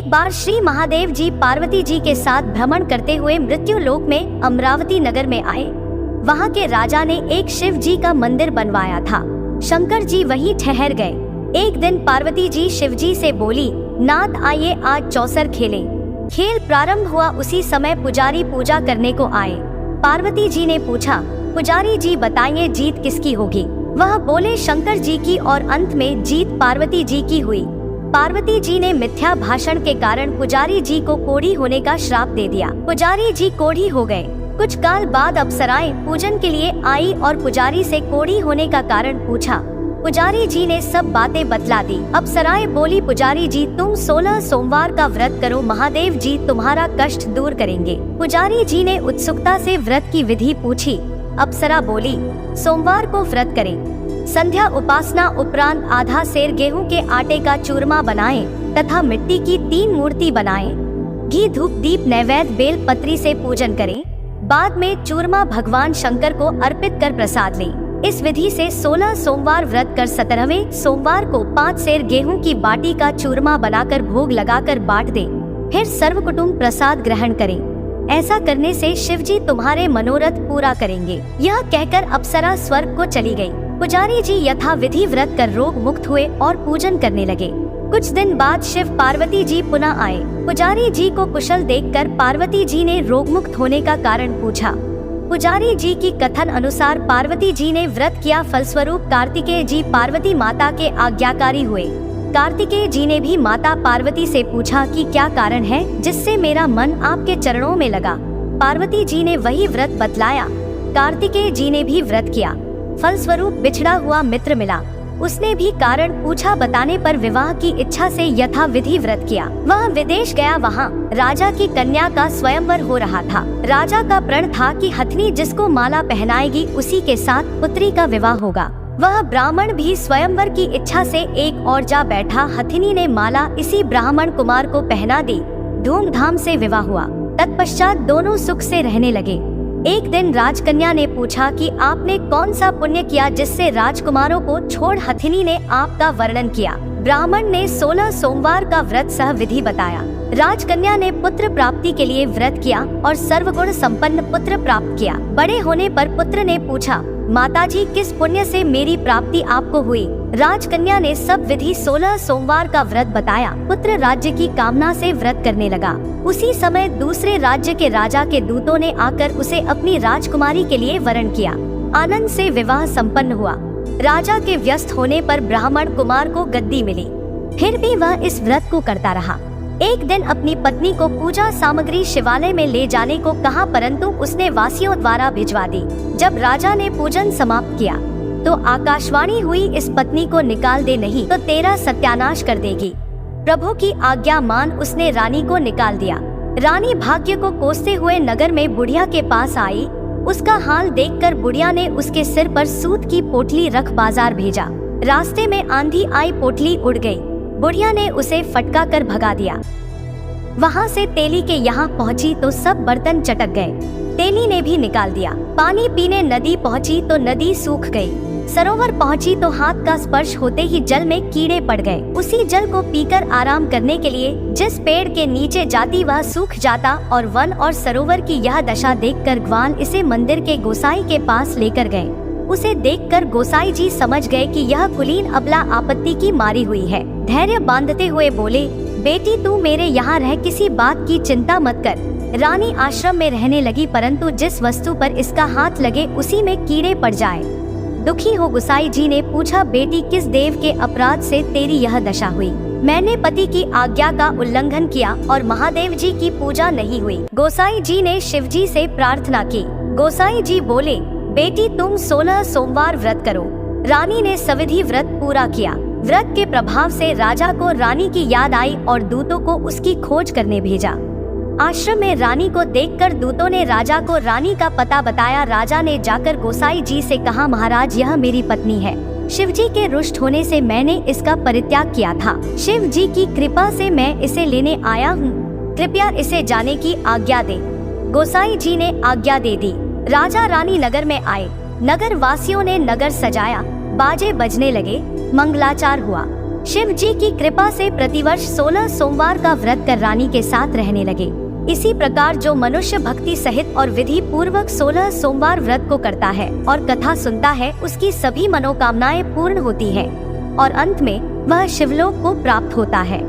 एक बार श्री महादेव जी पार्वती जी के साथ भ्रमण करते हुए मृत्यु लोक में अमरावती नगर में आए। वहाँ के राजा ने एक शिव जी का मंदिर बनवाया था। शंकर जी वहीं ठहर गए। एक दिन पार्वती जी शिव जी से बोली, नाथ आइए आज चौसर खेलें। खेल प्रारंभ हुआ उसी समय पुजारी पूजा करने को आए। पार्वती जी ने पूछा, पुजारी जी बताइए जीत किसकी होगी? वह बोले शंकर जी की और अंत में जीत पार्वती जी की हुई। पार्वती जी ने मिथ्या भाषण के कारण पुजारी जी को कोढ़ी होने का श्राप दे दिया। पुजारी जी कोढ़ी हो गए। कुछ काल बाद अप्सराएं पूजन के लिए आई और पुजारी से कोढ़ी होने का कारण पूछा। पुजारी जी ने सब बातें बतला दी। अप्सराएं बोली, पुजारी जी तुम 16 सोमवार का व्रत करो, महादेव जी तुम्हारा कष्ट दूर करेंगे। पुजारी जी ने उत्सुकता से व्रत की विधि पूछी। अप्सरा बोली, सोमवार को व्रत करें। संध्या उपासना उपरांत आधा सेर गेहूं के आटे का चूरमा बनाएं तथा मिट्टी की 3 मूर्ति बनाएं। घी धूप दीप नैवेद्य बेल पत्री से पूजन करें। बाद में चूरमा भगवान शंकर को अर्पित कर प्रसाद लें। इस विधि से 16 सोमवार व्रत कर 17वें सोमवार को 5 सेर गेहूं की बाटी का चूरमा बनाकर भोग लगाकर बांट दें। फिर सर्व कुटुंब प्रसाद ग्रहण करें। ऐसा करने से शिव जी तुम्हारे मनोरथ पूरा करेंगे। यह कहकर अप्सरा स्वर्ग को चली गई। पुजारी जी यथा विधि व्रत कर रोग मुक्त हुए और पूजन करने लगे। कुछ दिन बाद शिव पार्वती जी पुनः आए। पुजारी जी को कुशल देखकर पार्वती जी ने रोग मुक्त होने का कारण पूछा। पुजारी जी की कथन अनुसार पार्वती जी ने व्रत किया, फलस्वरूप कार्तिकेय जी पार्वती माता के आज्ञाकारी हुए। कार्तिकेय जी ने भी माता पार्वती से पूछा कि क्या कारण है जिससे मेरा मन आपके चरणों में लगा। पार्वती जी ने वही व्रत बतलाया। कार्तिकेय जी ने भी व्रत किया, फलस्वरूप बिछड़ा हुआ मित्र मिला। उसने भी कारण पूछा, बताने पर विवाह की इच्छा से यथा विधि व्रत किया। वह विदेश गया, वहाँ राजा की कन्या का स्वयंवर हो रहा था। राजा का प्रण था कि हथनी जिसको माला पहनाएगी उसी के साथ पुत्री का विवाह होगा। वह ब्राह्मण भी स्वयंवर की इच्छा से एक और जा बैठा। हथिनी ने माला इसी ब्राह्मण कुमार को पहना दी। धूमधाम से विवाह हुआ। तत्पश्चात दोनों सुख से रहने लगे। एक दिन राजकन्या ने पूछा कि आपने कौन सा पुण्य किया जिससे राजकुमारों को छोड़ हथिनी ने आपका वर्णन किया। ब्राह्मण ने 16 सोमवार का व्रत सह विधि बताया। राजकन्या ने पुत्र प्राप्ति के लिए व्रत किया और सर्वगुण संपन्न पुत्र प्राप्त किया। बड़े होने पर पुत्र ने पूछा, माताजी किस पुण्य से मेरी प्राप्ति आपको हुई? राजकन्या ने सब विधि 16 सोमवार का व्रत बताया। पुत्र राज्य की कामना से व्रत करने लगा। उसी समय दूसरे राज्य के राजा के दूतों ने आकर उसे अपनी राजकुमारी के लिए वरण किया। आनंद से विवाह संपन्न हुआ। राजा के व्यस्त होने पर ब्राह्मण कुमार को गद्दी मिली, फिर भी वह इस व्रत को करता रहा। एक दिन अपनी पत्नी को पूजा सामग्री शिवालय में ले जाने को कहा, परंतु उसने वासियों द्वारा भिजवा दी। जब राजा ने पूजन समाप्त किया तो आकाशवाणी हुई, इस पत्नी को निकाल दे, नहीं तो तेरा सत्यानाश कर देगी। प्रभु की आज्ञा मान उसने रानी को निकाल दिया। रानी भाग्य को कोसते हुए नगर में बुढ़िया के पास आई। उसका हाल देखकर बुढ़िया ने उसके सिर पर सूत की पोटली रख बाजार भेजा। रास्ते में आंधी आई, पोटली उड़ गई। बुढ़िया ने उसे फटका कर भगा दिया। वहाँ से तेली के यहाँ पहुँची तो सब बर्तन चटक गए। तेली ने भी निकाल दिया। पानी पीने नदी पहुँची तो नदी सूख गई। सरोवर पहुँची तो हाथ का स्पर्श होते ही जल में कीड़े पड़ गए। उसी जल को पीकर आराम करने के लिए जिस पेड़ के नीचे जाती वह सूख जाता और वन और सरोवर की यह दशा देखकर ग्वाल इसे मंदिर के गोसाई के पास लेकर गए। उसे देखकर गोसाई जी समझ गए कि यह कुलीन अबला आपत्ति की मारी हुई है। धैर्य बांधते हुए बोले, बेटी तू मेरे यहाँ रह, किसी बात की चिंता मत कर। रानी आश्रम में रहने लगी, परंतु जिस वस्तु पर इसका हाथ लगे उसी में कीड़े पड़ जाए। दुखी हो गोसाई जी ने पूछा, बेटी किस देव के अपराध से तेरी यह दशा हुई? मैंने पति की आज्ञा का उल्लंघन किया और महादेव जी की पूजा नहीं हुई। गोसाई जी ने शिव जी से प्रार्थना की। गोसाई जी बोले, बेटी तुम 16 सोमवार व्रत करो। रानी ने सविधि व्रत पूरा किया। व्रत के प्रभाव से राजा को रानी की याद आई और दूतों को उसकी खोज करने भेजा। आश्रम में रानी को देखकर दूतों ने राजा को रानी का पता बताया। राजा ने जाकर गोसाई जी से कहा, महाराज यह मेरी पत्नी है। शिव जी के रुष्ट होने से मैंने इसका परित्याग किया था। शिव जी की कृपा से मैं इसे लेने आया हूँ। कृपया इसे जाने की आज्ञा दे। गोसाई जी ने आज्ञा दे दी। राजा रानी नगर में आए। नगर वासियों ने नगर सजाया, बाजे बजने लगे, मंगलाचार हुआ। शिव जी की कृपा से प्रतिवर्ष 16 सोमवार का व्रत कर रानी के साथ रहने लगे। इसी प्रकार जो मनुष्य भक्ति सहित और विधि पूर्वक 16 सोमवार व्रत को करता है और कथा सुनता है, उसकी सभी मनोकामनाएं पूर्ण होती है और अंत में वह शिवलोक को प्राप्त होता है।